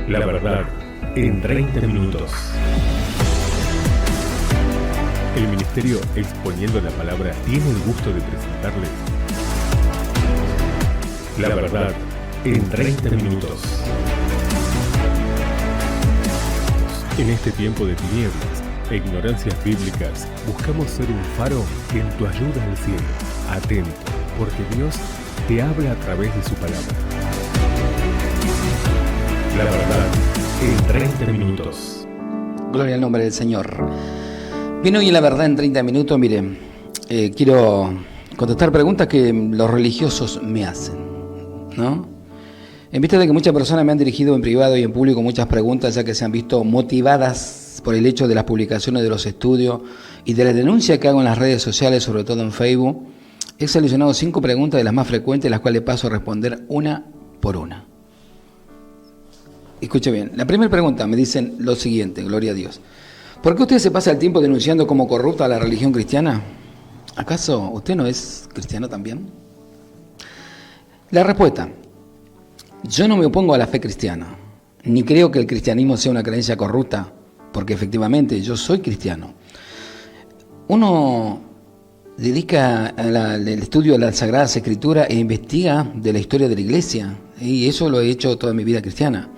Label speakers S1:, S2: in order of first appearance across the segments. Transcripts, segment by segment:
S1: La verdad en 30 minutos. El Ministerio Exponiendo la Palabra tiene el gusto de presentarles La verdad en 30 minutos. En este tiempo de tinieblas e ignorancias bíblicas, buscamos ser un faro en tu ayuda al cielo. Atento, porque Dios te habla a través de su palabra. La verdad en 30 minutos.
S2: Gloria al nombre del Señor. Bien, hoy en La verdad en 30 minutos, mire, quiero contestar preguntas que los religiosos me hacen, ¿no? En vista de que muchas personas me han dirigido en privado y en público muchas preguntas, ya que se han visto motivadas por el hecho de las publicaciones de los estudios y de la denuncia que hago en las redes sociales, sobre todo en Facebook, he seleccionado 5 preguntas de las más frecuentes, las cuales paso a responder una por una. Escuche bien, la primera pregunta me dicen lo siguiente, gloria a Dios. ¿Por qué usted se pasa el tiempo denunciando como corrupta a la religión cristiana? ¿Acaso usted no es cristiano también? La respuesta: yo no me opongo a la fe cristiana, ni creo que el cristianismo sea una creencia corrupta, porque efectivamente yo soy cristiano. Uno dedica el estudio de las Sagradas Escrituras e investiga de la historia de la Iglesia, y eso lo he hecho toda mi vida cristiana.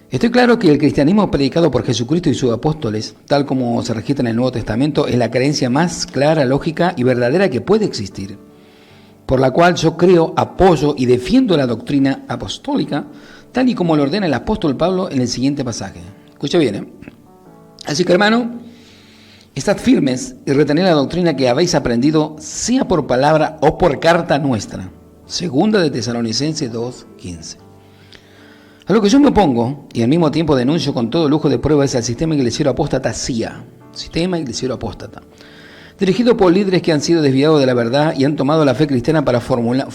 S2: Estoy claro que el cristianismo predicado por Jesucristo y sus apóstoles, tal como se registra en el Nuevo Testamento, es la creencia más clara, lógica y verdadera que puede existir, por la cual yo creo, apoyo y defiendo la doctrina apostólica, tal y como lo ordena el apóstol Pablo en el siguiente pasaje. Escucha bien, Así que, hermano, estad firmes y retened la doctrina que habéis aprendido, sea por palabra o por carta nuestra. Segunda de Tesalonicenses 2:15. A lo que yo me opongo, y al mismo tiempo denuncio con todo lujo de pruebas, es al sistema iglesiero apóstata CIA, sistema iglesiero apóstata, dirigido por líderes que han sido desviados de la verdad y han tomado la fe cristiana para formar,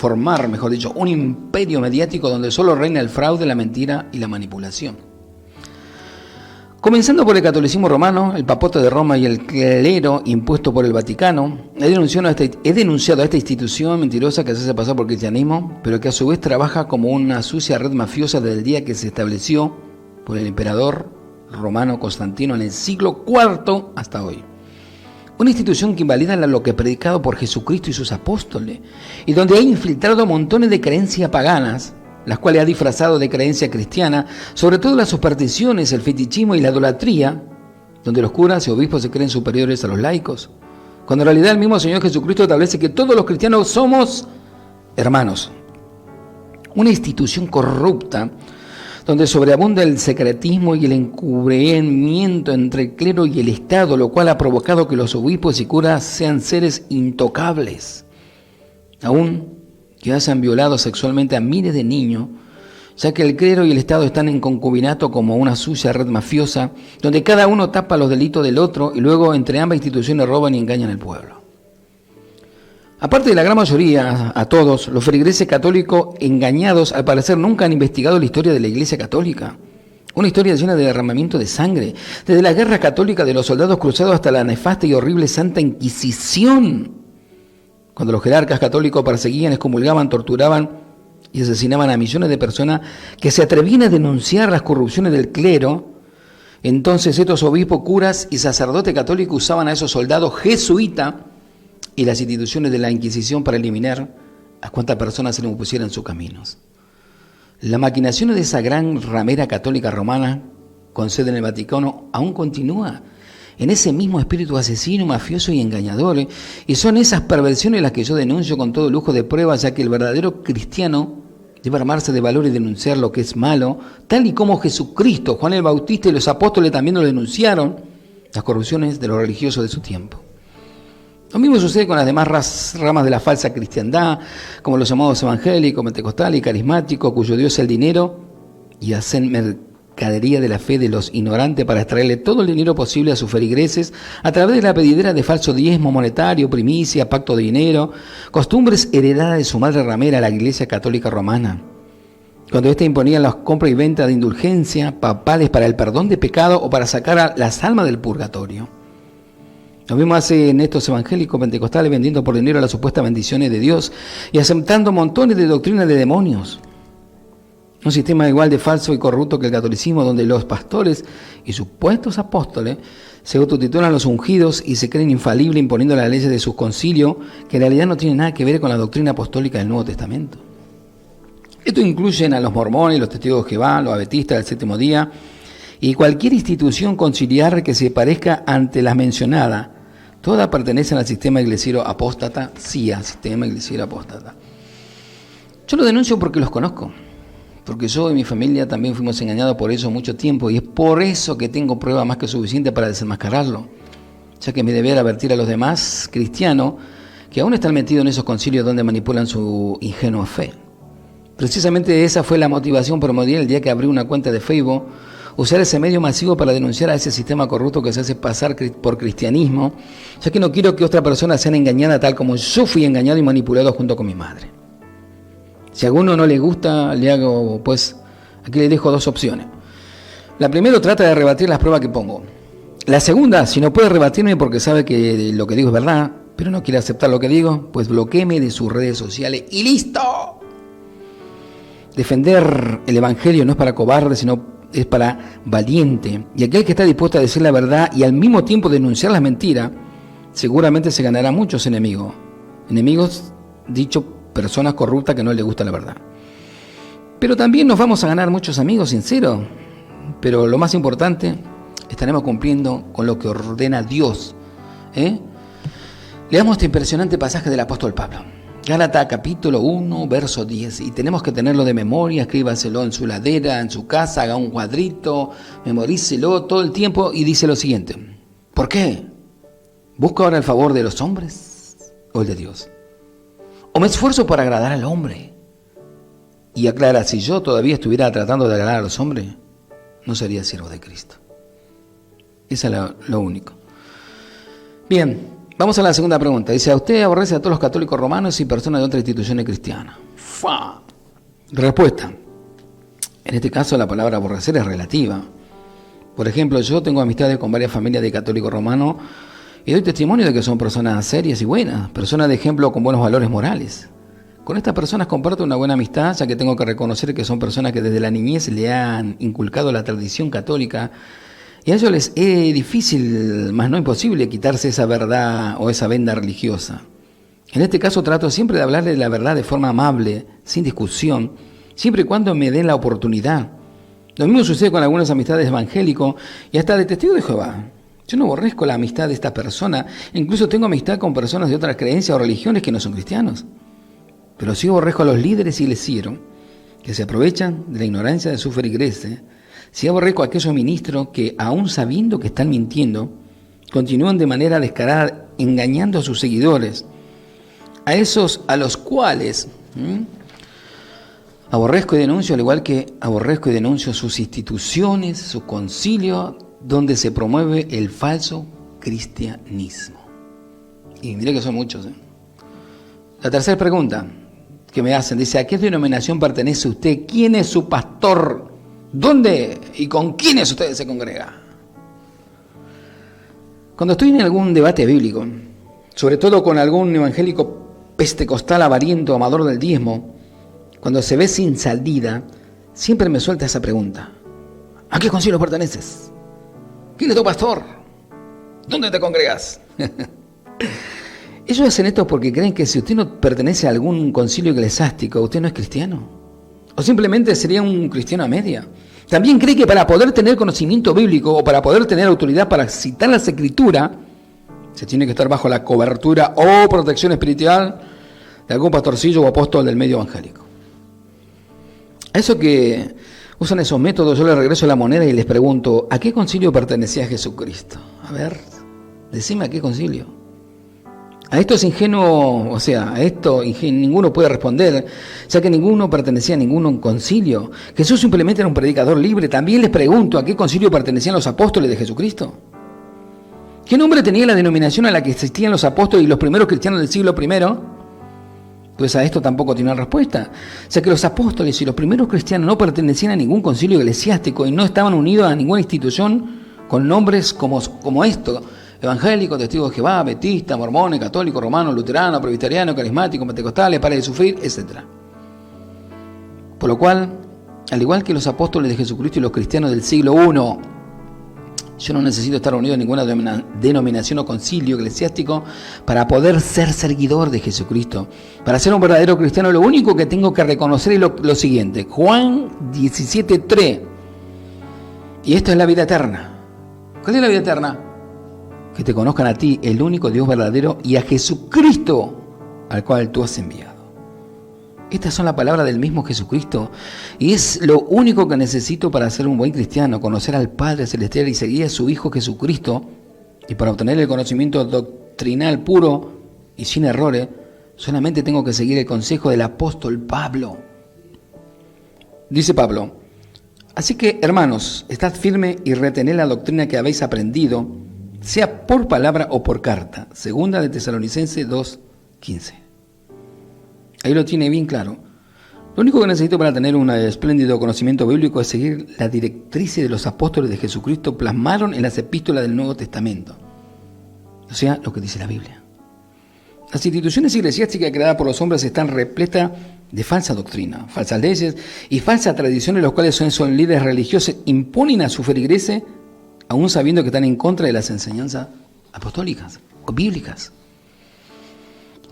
S2: un imperio mediático donde solo reina el fraude, la mentira y la manipulación. Comenzando por el catolicismo romano, el papote de Roma y el clero impuesto por el Vaticano, he denunciado a esta institución mentirosa que se hace pasar por cristianismo, pero que a su vez trabaja como una sucia red mafiosa desde el día que se estableció por el emperador romano Constantino en el siglo IV hasta hoy. Una institución que invalida lo que predicado por Jesucristo y sus apóstoles, y donde ha infiltrado montones de creencias paganas, las cuales ha disfrazado de creencia cristiana, sobre todo las supersticiones, el fetichismo y la idolatría, donde los curas y obispos se creen superiores a los laicos, cuando en realidad el mismo Señor Jesucristo establece que todos los cristianos somos hermanos. Una institución corrupta, donde sobreabunda el secretismo y el encubrimiento entre el clero y el Estado, lo cual ha provocado que los obispos y curas sean seres intocables, aún que hayan violado sexualmente a miles de niños, ya que el clero y el Estado están en concubinato como una sucia red mafiosa, donde cada uno tapa los delitos del otro y luego entre ambas instituciones roban y engañan al pueblo. Aparte de la gran mayoría, a todos, los feligreses católicos engañados al parecer nunca han investigado la historia de la Iglesia Católica. Una historia llena de derramamiento de sangre, desde la guerra católica de los soldados cruzados hasta la nefasta y horrible Santa Inquisición, cuando los jerarcas católicos perseguían, excomulgaban, torturaban y asesinaban a millones de personas que se atrevían a denunciar las corrupciones del clero. Entonces estos obispos, curas y sacerdotes católicos usaban a esos soldados jesuitas y las instituciones de la Inquisición para eliminar a cuantas personas se les opusieran en sus caminos. La maquinación de esa gran ramera católica romana, con sede en el Vaticano, aún continúa en ese mismo espíritu asesino, mafioso y engañador, y son esas perversiones las que yo denuncio con todo lujo de pruebas, ya que el verdadero cristiano debe armarse de valor y denunciar lo que es malo, tal y como Jesucristo, Juan el Bautista y los apóstoles también lo denunciaron, las corrupciones de los religiosos de su tiempo. Lo mismo sucede con las demás ramas de la falsa cristiandad, como los llamados evangélicos, pentecostales y carismáticos, cuyo Dios es el dinero, y hacen mercadería de la fe de los ignorantes para extraerle todo el dinero posible a sus feligreses a través de la pedidera de falso diezmo monetario, primicia, pacto de dinero, costumbres heredadas de su madre ramera, la Iglesia Católica Romana, cuando ésta imponía las compras y ventas de indulgencia papales para el perdón de pecado o para sacar a las almas del purgatorio. Lo mismo hacen estos evangélicos pentecostales vendiendo por dinero las supuestas bendiciones de Dios y aceptando montones de doctrinas de demonios. Un sistema igual de falso y corrupto que el catolicismo, donde los pastores y supuestos apóstoles se autotitulan los ungidos y se creen infalibles imponiendo las leyes de sus concilios, que en realidad no tienen nada que ver con la doctrina apostólica del Nuevo Testamento. Esto incluyen a los mormones, los testigos de Jehová, los adventistas del séptimo día y cualquier institución conciliar que se parezca ante las mencionadas. Todas pertenecen al sistema iglesiero apóstata, sí, al sistema iglesiero apóstata. Yo lo denuncio porque los conozco, porque yo y mi familia también fuimos engañados por eso mucho tiempo, y es por eso que tengo prueba más que suficiente para desenmascararlo, ya que mi deber advertir a los demás cristianos que aún están metidos en esos concilios donde manipulan su ingenua fe. Precisamente esa fue la motivación primordial el día que abrí una cuenta de Facebook, usar ese medio masivo para denunciar a ese sistema corrupto que se hace pasar por cristianismo, ya que no quiero que otra persona sea engañada tal como yo fui engañado y manipulado junto con mi madre. Si a alguno no le gusta, le hago, pues, aquí le dejo dos opciones. La primera trata de rebatir las pruebas que pongo. La segunda, si no puede rebatirme porque sabe que lo que digo es verdad, pero no quiere aceptar lo que digo, pues bloquéeme de sus redes sociales y ¡listo! Defender el evangelio no es para cobarde, sino es para valiente. Y aquel que está dispuesto a decir la verdad y al mismo tiempo denunciar las mentiras, seguramente se ganará muchos enemigos. Enemigos, dicho personas corruptas que no les gusta la verdad. Pero también nos vamos a ganar muchos amigos sinceros. Pero lo más importante, estaremos cumpliendo con lo que ordena Dios. Leamos este impresionante pasaje del apóstol Pablo. Gálatas capítulo 1, verso 10. Y tenemos que tenerlo de memoria, escríbaselo en su ladera, en su casa, haga un cuadrito, memorícelo todo el tiempo y dice lo siguiente. ¿Por qué? ¿Busco ahora el favor de los hombres o el de Dios? ¿O me esfuerzo por agradar al hombre? Y aclara, si yo todavía estuviera tratando de agradar a los hombres, no sería siervo de Cristo. Eso es lo único. Bien, vamos a la segunda pregunta. Dice, ¿a usted aborrece a todos los católicos romanos y personas de otras instituciones cristianas? ¡Fua! Respuesta. En este caso la palabra aborrecer es relativa. Por ejemplo, yo tengo amistades con varias familias de católicos romanos y doy testimonio de que son personas serias y buenas, personas de ejemplo con buenos valores morales. Con estas personas comparto una buena amistad, ya que tengo que reconocer que son personas que desde la niñez le han inculcado la tradición católica y a ellos les es difícil, más no imposible, quitarse esa verdad o esa venda religiosa. En este caso trato siempre de hablarles de la verdad de forma amable, sin discusión, siempre y cuando me den la oportunidad. Lo mismo sucede con algunas amistades evangélicos y hasta de testigos de Jehová. Yo no aborrezco la amistad de estas personas, incluso tengo amistad con personas de otras creencias o religiones que no son cristianos. Pero sí aborrezco a los líderes iglesieros que se aprovechan de la ignorancia de su feligreses. Sí aborrezco a aquellos ministros que, aún sabiendo que están mintiendo, continúan de manera descarada engañando a sus seguidores. A esos a los cuales aborrezco y denuncio, al igual que aborrezco y denuncio sus instituciones, sus concilios, donde se promueve el falso cristianismo. Y mire que son muchos. La tercera pregunta que me hacen, dice, ¿a qué denominación pertenece usted? ¿Quién es su pastor? ¿Dónde y con quiénes usted se congrega? Cuando estoy en algún debate bíblico, sobre todo con algún evangélico pentecostal avariento, amador del diezmo, cuando se ve sin salida, siempre me suelta esa pregunta. ¿A qué concilio perteneces? ¿Quién es tu pastor? ¿Dónde te congregas? Ellos hacen esto porque creen que si usted no pertenece a algún concilio eclesiástico, usted no es cristiano. O simplemente sería un cristiano a media. También cree que para poder tener conocimiento bíblico o para poder tener autoridad para citar las escrituras, se tiene que estar bajo la cobertura o protección espiritual de algún pastorcillo o apóstol del medio evangélico. A eso que usan esos métodos, yo les regreso la moneda y les pregunto, ¿a qué concilio pertenecía Jesucristo? A ver, decime a qué concilio. A esto es ingenuo, a esto ninguno puede responder, ya que ninguno pertenecía a ningún concilio. Jesús simplemente era un predicador libre. También les pregunto, ¿a qué concilio pertenecían los apóstoles de Jesucristo? ¿Qué nombre tenía la denominación a la que existían los apóstoles y los primeros cristianos del siglo I? Pues a esto tampoco tiene respuesta. O sea que los apóstoles y los primeros cristianos no pertenecían a ningún concilio eclesiástico y no estaban unidos a ninguna institución con nombres como esto: evangélico, testigos de Jehová, adventista, mormones, católico, romano, luterano, presbiteriano, carismático, pentecostales, para de sufrir, etc. Por lo cual, Al igual que los apóstoles de Jesucristo y los cristianos del siglo I, yo no necesito estar unido a ninguna denominación o concilio eclesiástico para poder ser seguidor de Jesucristo. Para ser un verdadero cristiano, lo único que tengo que reconocer es lo siguiente. Juan 17:3. Y esto es la vida eterna. ¿Cuál es la vida eterna? Que te conozcan a ti, el único Dios verdadero, y a Jesucristo, al cual tú has enviado. Estas son las palabras del mismo Jesucristo, y es lo único que necesito para ser un buen cristiano, conocer al Padre Celestial y seguir a su Hijo Jesucristo. Y para obtener el conocimiento doctrinal puro y sin errores, solamente tengo que seguir el consejo del apóstol Pablo. Dice Pablo: así que, hermanos, estad firmes y retened la doctrina que habéis aprendido, sea por palabra o por carta. Segunda de Tesalonicenses 2:15. Ahí lo tiene bien claro. Lo único que necesito para tener un espléndido conocimiento bíblico es seguir las directrices de los apóstoles de Jesucristo plasmaron en las epístolas del Nuevo Testamento. O sea, lo que dice la Biblia. Las instituciones eclesiásticas creadas por los hombres están repletas de falsa doctrina, falsas leyes y falsas tradiciones, los cuales son líderes religiosos, imponen a sus feligreses, aún sabiendo que están en contra de las enseñanzas apostólicas o bíblicas.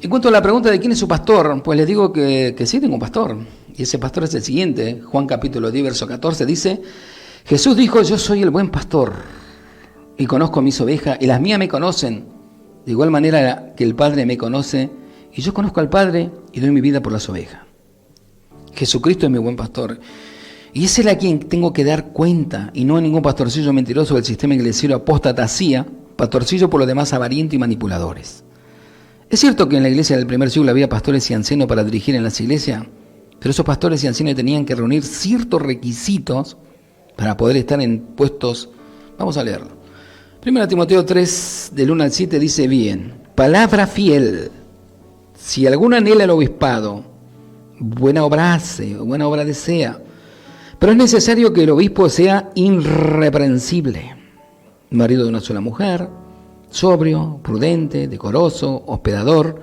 S2: En cuanto a la pregunta de quién es su pastor, pues les digo que sí tengo un pastor. Y ese pastor es el siguiente. Juan capítulo 10, verso 14 dice: Jesús dijo: yo soy el buen pastor y conozco mis ovejas y las mías me conocen. De igual manera que el Padre me conoce y yo conozco al Padre y doy mi vida por las ovejas. Jesucristo es mi buen pastor. Y es él a quien tengo que dar cuenta y no a ningún pastorcillo mentiroso del sistema iglesiero apostatasía, pastorcillo por los demás avarientos y manipuladores. Es cierto que en la iglesia del primer siglo había pastores y ancianos para dirigir en las iglesias, pero esos pastores y ancianos tenían que reunir ciertos requisitos para poder estar en puestos. Vamos a leerlo. 1 Timoteo 3, del 1 al 7 dice bien: palabra fiel, si alguno anhela el obispado, buena obra hace, o buena obra desea, pero es necesario que el obispo sea irreprensible, marido de una sola mujer, sobrio, prudente, decoroso, hospedador,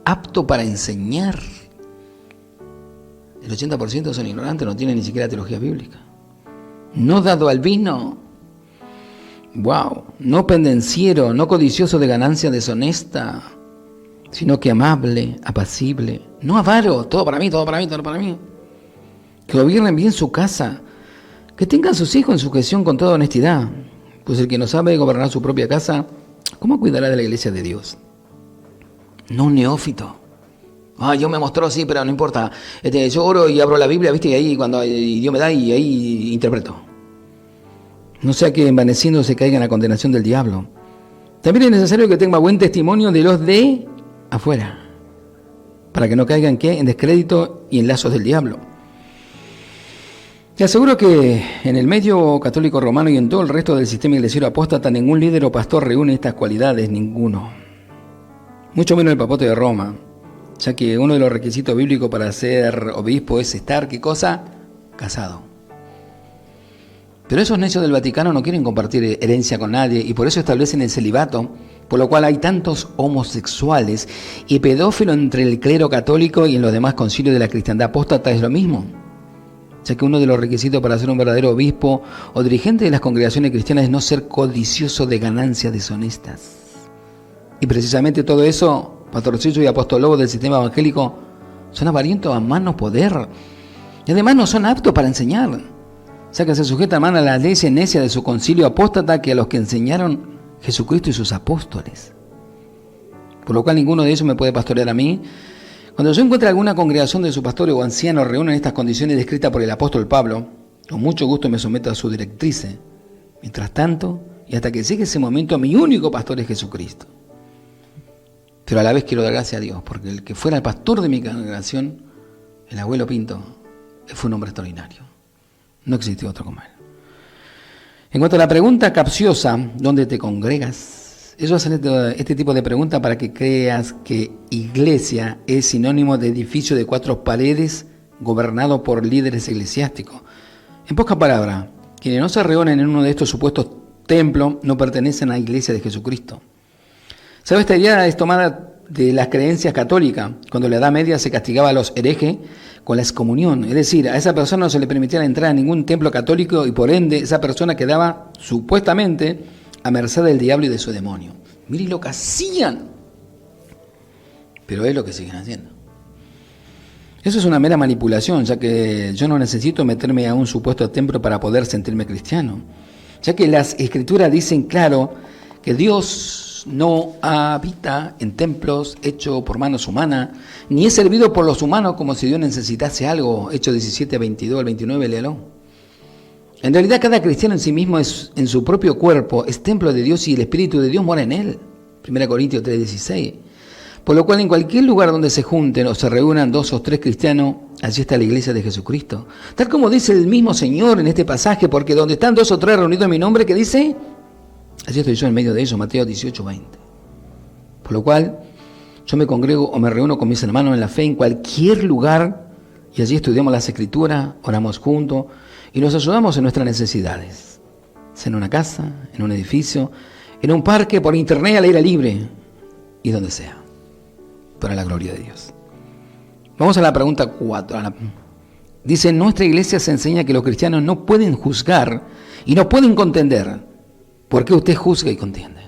S2: apto para enseñar. El 80% son ignorantes, no tienen ni siquiera teología bíblica. No dado al vino, no pendenciero, no codicioso de ganancia deshonesta, sino que amable, apacible, no avaro, todo para mí, todo para mí, todo para mí. Que gobiernen bien su casa, que tengan sus hijos en sujeción con toda honestidad, pues el que no sabe gobernar su propia casa, ¿cómo cuidará de la iglesia de Dios? No un neófito. Yo me mostró así, pero no importa. Yo oro y abro la Biblia, ¿viste? Y ahí cuando Dios me da y ahí interpreto. No sea que envaneciendo se caiga en la condenación del diablo. También es necesario que tenga buen testimonio de los de afuera, para que no caigan en descrédito y en lazos del diablo. Te aseguro que en el medio católico romano y en todo el resto del sistema iglesiero apóstata, ningún líder o pastor reúne estas cualidades, ninguno. Mucho menos el papote de Roma, ya que uno de los requisitos bíblicos para ser obispo es estar, ¿qué cosa? Casado. Pero esos necios del Vaticano no quieren compartir herencia con nadie y por eso establecen el celibato, por lo cual hay tantos homosexuales y pedófilos entre el clero católico y en los demás concilios de la cristiandad apóstata es lo mismo. Ya que uno de los requisitos para ser un verdadero obispo o dirigente de las congregaciones cristianas es no ser codicioso de ganancias deshonestas. Y precisamente todo eso, pastorcillo y apostolobos del sistema evangélico, son avarientos a mano poder. Y además no son aptos para enseñar. O sea que se sujetan más a las leyes necias de su concilio apóstata que a los que enseñaron Jesucristo y sus apóstoles. Por lo cual ninguno de ellos me puede pastorear a mí. Cuando yo encuentre alguna congregación de sus pastores o ancianos reúnen estas condiciones descritas por el apóstol Pablo, con mucho gusto me someto a su directrices. Mientras tanto, y hasta que llegue ese momento, mi único pastor es Jesucristo. Pero a la vez quiero dar gracias a Dios, porque el que fuera el pastor de mi congregación, el abuelo Pinto, fue un hombre extraordinario. No existió otro como él. En cuanto a la pregunta capciosa, ¿dónde te congregas? Eso hace este tipo de pregunta para que creas que iglesia es sinónimo de edificio de 4 paredes gobernado por líderes eclesiásticos. En pocas palabras, quienes no se reúnen en uno de estos supuestos templos no pertenecen a la iglesia de Jesucristo. ¿Sabes? Esta idea es tomada de las creencias católicas, cuando en la Edad Media se castigaba a los herejes con la excomunión. Es decir, a esa persona no se le permitía la entrada a ningún templo católico y por ende esa persona quedaba supuestamente a merced del diablo y de su demonio. Miren lo que hacían. Pero es lo que siguen haciendo. Eso es una mera manipulación, ya que yo no necesito meterme a un supuesto templo para poder sentirme cristiano. Ya que las escrituras dicen claro que Dios no habita en templos hechos por manos humanas, ni es servido por los humanos como si Dios necesitase algo. Hechos 17, 22 al 29, léalo. En realidad cada cristiano en sí mismo es en su propio cuerpo, es templo de Dios y el Espíritu de Dios mora en él. 1 Corintios 3, 16. Por lo cual en cualquier lugar donde se junten o se reúnan 2 o 3 cristianos, allí está la iglesia de Jesucristo. Tal como dice el mismo Señor en este pasaje, porque donde están 2 o 3 reunidos en mi nombre, ¿qué dice? Allí estoy yo en medio de ellos, Mateo 18, 20. Por lo cual yo me congrego o me reúno con mis hermanos en la fe en cualquier lugar y allí estudiamos las Escrituras, oramos juntos y nos ayudamos en nuestras necesidades. Sea en una casa, en un edificio, en un parque, por internet, al aire libre y donde sea. Para la gloria de Dios. Vamos a la pregunta 4. Dice, en nuestra iglesia se enseña que los cristianos no pueden juzgar y no pueden contender. ¿Por qué usted juzga y contiende?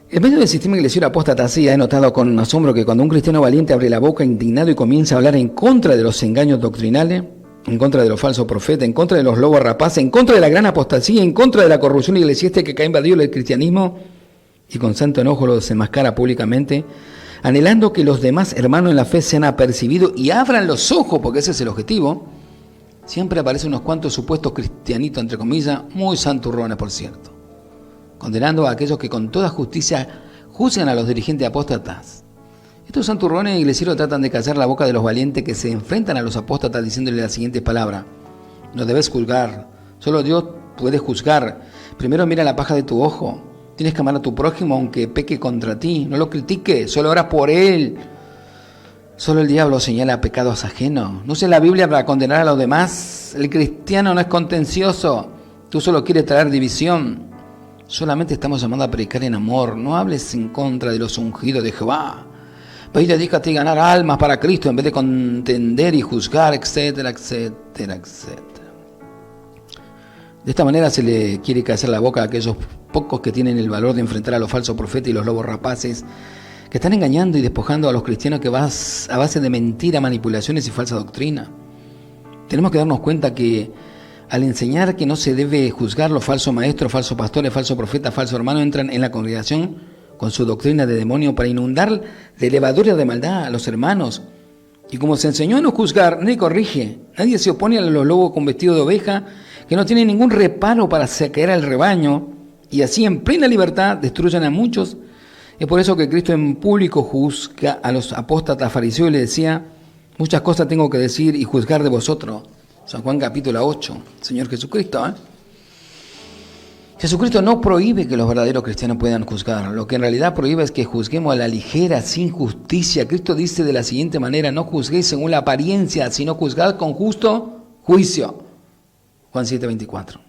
S2: En medio del sistema eclesial apóstata, sí, he notado con asombro que cuando un cristiano valiente abre la boca indignado y comienza a hablar en contra de los engaños doctrinales, en contra de los falsos profetas, en contra de los lobos rapaces, en contra de la gran apostasía, en contra de la corrupción eclesiástica que ha invadido el cristianismo, y con santo enojo lo desenmascara públicamente, anhelando que los demás hermanos en la fe sean apercibidos y abran los ojos, porque ese es el objetivo, siempre aparecen unos cuantos supuestos cristianitos, entre comillas, muy santurrones, por cierto, condenando a aquellos que con toda justicia juzgan a los dirigentes apóstatas. Estos santurrones iglesieros tratan de callar la boca de los valientes que se enfrentan a los apóstatas diciéndole las siguientes palabras: no debes juzgar, solo Dios puede juzgar. Primero mira la paja de tu ojo. Tienes que amar a tu prójimo aunque peque contra ti. No lo critiques, solo ora por él. Solo el diablo señala pecados ajenos. No uses la Biblia para condenar a los demás. El cristiano no es contencioso. Tú solo quieres traer división. Solamente estamos llamados a predicar en amor. No hables en contra de los ungidos de Jehová. Ve y dedícate a ganar almas para Cristo en vez de contender y juzgar, etcétera, etcétera, etcétera. De esta manera se le quiere callar la boca a aquellos pocos que tienen el valor de enfrentar a los falsos profetas y los lobos rapaces que están engañando y despojando a los cristianos que a base de mentira, manipulaciones y falsa doctrina. Tenemos que darnos cuenta que al enseñar que no se debe juzgar, los falsos maestros, falsos pastores, falsos profetas, falsos hermanos entran en la congregación con su doctrina de demonio para inundar de levadura de maldad a los hermanos. Y como se enseñó a no juzgar, nadie corrige, nadie se opone a los lobos con vestido de oveja que no tienen ningún reparo para saquear al rebaño y así en plena libertad destruyen a muchos. Es por eso que Cristo en público juzga a los apóstatas fariseos y le decía: muchas cosas tengo que decir y juzgar de vosotros. San Juan capítulo 8, Señor Jesucristo. Jesucristo no prohíbe que los verdaderos cristianos puedan juzgar. Lo que en realidad prohíbe es que juzguemos a la ligera, sin justicia. Cristo dice de la siguiente manera: no juzguéis según la apariencia, sino juzgad con justo juicio. Juan 7:24.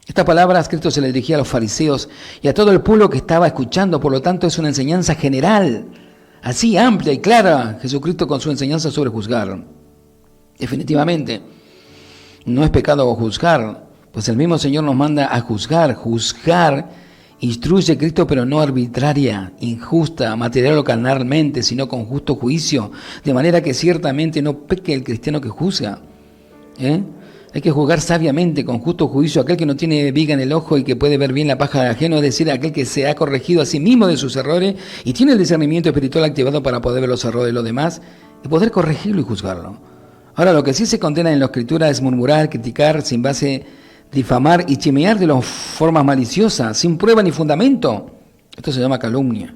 S2: Estas palabras Cristo se le dirigía a los fariseos y a todo el pueblo que estaba escuchando, por lo tanto es una enseñanza general, así amplia y clara, Jesucristo con su enseñanza sobre juzgar. Definitivamente, no es pecado juzgar, pues el mismo Señor nos manda a juzgar. Juzgar instruye Cristo, pero no arbitraria, injusta, material o carnalmente, sino con justo juicio, de manera que ciertamente no peque el cristiano que juzga. Hay que juzgar sabiamente, con justo juicio, aquel que no tiene viga en el ojo y que puede ver bien la paja de ajeno, es decir, aquel que se ha corregido a sí mismo de sus errores y tiene el discernimiento espiritual activado para poder ver los errores de los demás y poder corregirlo y juzgarlo. Ahora, lo que sí se condena en la Escritura es murmurar, criticar, sin base, difamar y chimear de las formas maliciosas, sin prueba ni fundamento. Esto se llama calumnia.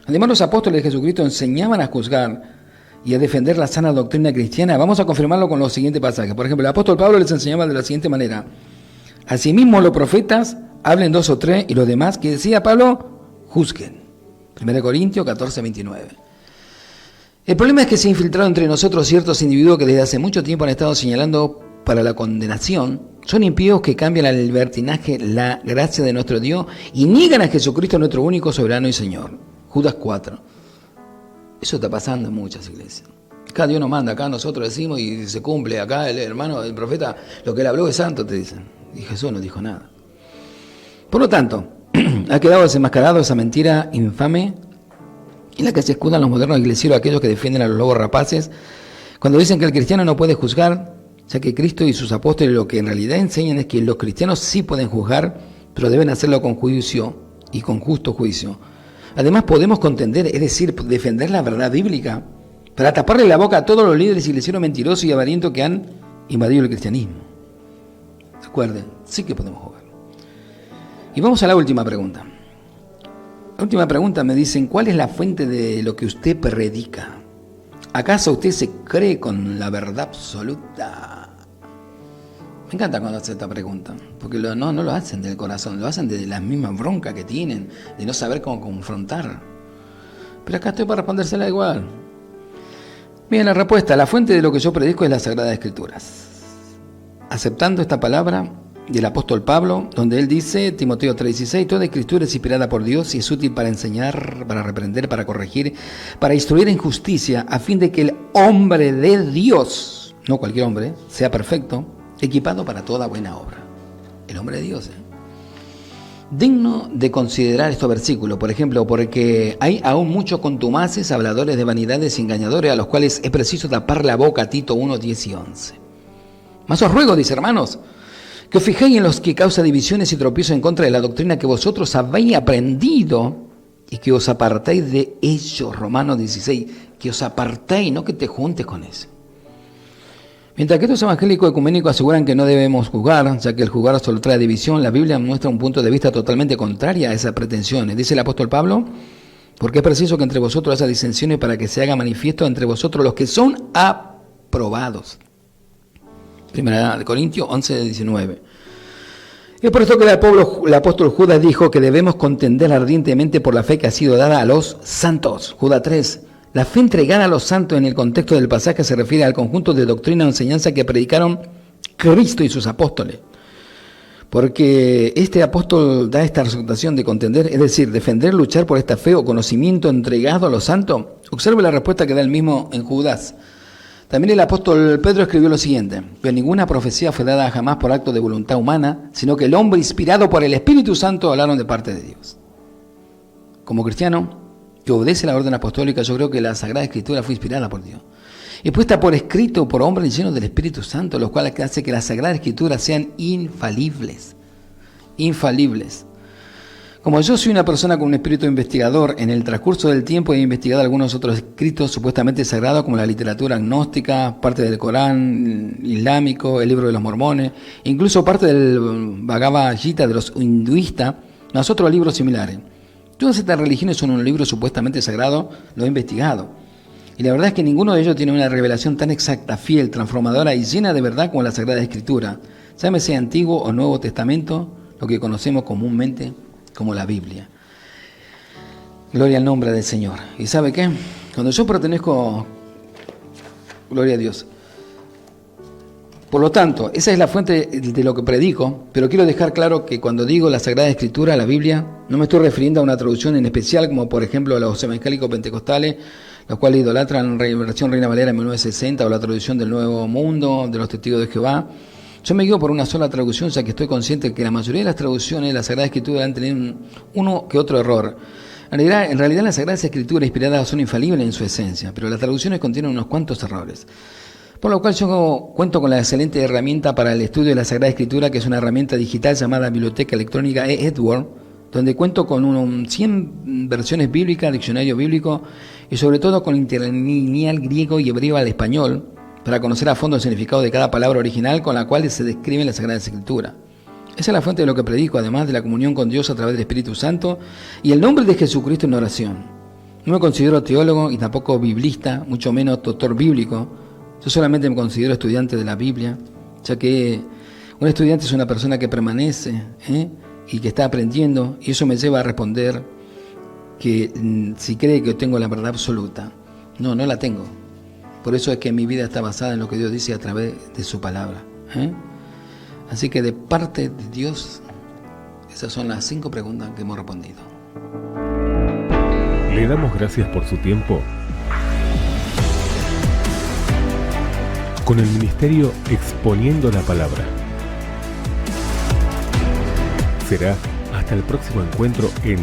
S2: Además, los apóstoles de Jesucristo enseñaban a juzgar y a defender la sana doctrina cristiana. Vamos a confirmarlo con los siguientes pasajes. Por ejemplo, el apóstol Pablo les enseñaba de la siguiente manera: asimismo los profetas hablen 2 o 3 y los demás, que decía Pablo, juzguen. 1 Corintios 14, 29. El problema es que se ha infiltrado entre nosotros ciertos individuos que desde hace mucho tiempo han estado señalando para la condenación, son impíos que cambian al libertinaje la gracia de nuestro Dios y niegan a Jesucristo nuestro único soberano y Señor. Judas 4. Eso está pasando en muchas iglesias. Acá Dios nos manda, acá nosotros decimos y se cumple. Acá el hermano, el profeta, lo que él habló es santo, te dicen. Y Jesús no dijo nada. Por lo tanto, ha quedado desenmascarado esa mentira infame en la que se escudan los modernos iglesieros, aquellos que defienden a los lobos rapaces, cuando dicen que el cristiano no puede juzgar, ya que Cristo y sus apóstoles lo que en realidad enseñan es que los cristianos sí pueden juzgar, pero deben hacerlo con juicio y con justo juicio. Además podemos contender, es decir, defender la verdad bíblica, para taparle la boca a todos los líderes iglesieros mentirosos y avarientos que han invadido el cristianismo. Recuerden, sí que podemos jugar. Y vamos a la última pregunta. La última pregunta me dicen, ¿cuál es la fuente de lo que usted predica? ¿Acaso usted se cree con la verdad absoluta? Me encanta cuando hacen esta pregunta, porque no lo hacen del corazón, lo hacen de las mismas broncas que tienen, de no saber cómo confrontar. Pero acá estoy para respondérsela igual. Bien, la respuesta, la fuente de lo que yo predico es las Sagradas Escrituras. Aceptando esta palabra del apóstol Pablo, donde él dice, Timoteo 3:16, toda escritura es inspirada por Dios y es útil para enseñar, para reprender, para corregir, para instruir en justicia, a fin de que el hombre de Dios, no cualquier hombre, sea perfecto, equipado para toda buena obra. El hombre de Dios, Digno de considerar estos versículos, por ejemplo, porque hay aún muchos contumaces, habladores de vanidades y engañadores, a los cuales es preciso tapar la boca, Tito 1, 10 y 11. Mas os ruego, dice hermanos, que os fijéis en los que causan divisiones y tropiezos en contra de la doctrina que vosotros habéis aprendido y que os apartéis de ellos. Romanos 16, que os apartéis, no que te juntes con eso. Mientras que estos evangélicos ecuménicos aseguran que no debemos juzgar, ya que el juzgar solo trae división, la Biblia muestra un punto de vista totalmente contrario a esas pretensiones. Dice el apóstol Pablo, porque es preciso que entre vosotros haya disensiones para que se haga manifiesto entre vosotros los que son aprobados. Primera de Corintios 11, 19. Es por esto que el apóstol Judas dijo que debemos contender ardientemente por la fe que ha sido dada a los santos. Judas 3. La fe entregada a los santos en el contexto del pasaje se refiere al conjunto de doctrina o enseñanza que predicaron Cristo y sus apóstoles. Porque este apóstol da esta exhortación de contender, es decir, defender, luchar por esta fe o conocimiento entregado a los santos. Observe la respuesta que da el mismo en Judas. También el apóstol Pedro escribió lo siguiente, que ninguna profecía fue dada jamás por acto de voluntad humana, sino que el hombre inspirado por el Espíritu Santo hablaron de parte de Dios. Como cristiano que obedece la orden apostólica, yo creo que la Sagrada Escritura fue inspirada por Dios y puesta por escrito por hombres llenos del Espíritu Santo, los cuales hace que las Sagradas Escrituras sean infalibles. Infalibles. Como yo soy una persona con un espíritu investigador, en el transcurso del tiempo he investigado algunos otros escritos supuestamente sagrados, como la literatura agnóstica, parte del Corán islámico, el libro de los mormones, incluso parte del Bhagavad Gita de los hinduistas, más otros libros similares. Todas estas religiones son un libro supuestamente sagrado, lo he investigado. Y la verdad es que ninguno de ellos tiene una revelación tan exacta, fiel, transformadora y llena de verdad como la Sagrada Escritura. Llámese Antiguo o Nuevo Testamento, lo que conocemos comúnmente como la Biblia. Gloria al nombre del Señor. ¿Y sabe qué? Cuando yo pertenezco, gloria a Dios. Por lo tanto, esa es la fuente de lo que predico, pero quiero dejar claro que cuando digo la Sagrada Escritura, la Biblia, no me estoy refiriendo a una traducción en especial, como por ejemplo los evangélicos pentecostales, los cuales idolatran la versión Reina Valera en 1960 o la traducción del Nuevo Mundo, de los Testigos de Jehová. Yo me guío por una sola traducción, ya que estoy consciente de que la mayoría de las traducciones de la Sagrada Escritura han tenido uno que otro error. En realidad las Sagradas Escrituras inspiradas son infalibles en su esencia, pero las traducciones contienen unos cuantos errores. Por lo cual yo cuento con la excelente herramienta para el estudio de la Sagrada Escritura, que es una herramienta digital llamada Biblioteca Electrónica eEdward, donde cuento con 100 versiones bíblicas, diccionario bíblico y sobre todo con interlineal griego y hebreo al español, para conocer a fondo el significado de cada palabra original con la cual se describe la Sagrada Escritura. Esa es la fuente de lo que predico, además de la comunión con Dios a través del Espíritu Santo y el nombre de Jesucristo en oración. No me considero teólogo y tampoco biblista, mucho menos doctor bíblico. Yo solamente me considero estudiante de la Biblia, ya que un estudiante es una persona que permanece y que está aprendiendo, y eso me lleva a responder que si cree que tengo la verdad absoluta, no la tengo. Por eso es que mi vida está basada en lo que Dios dice a través de su palabra. Así que de parte de Dios, esas son las 5 preguntas que hemos respondido.
S1: Le damos gracias por su tiempo con el ministerio Exponiendo la Palabra. Será hasta el próximo encuentro en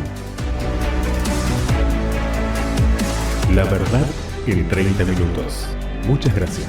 S1: La Verdad en 30 minutos. Muchas gracias.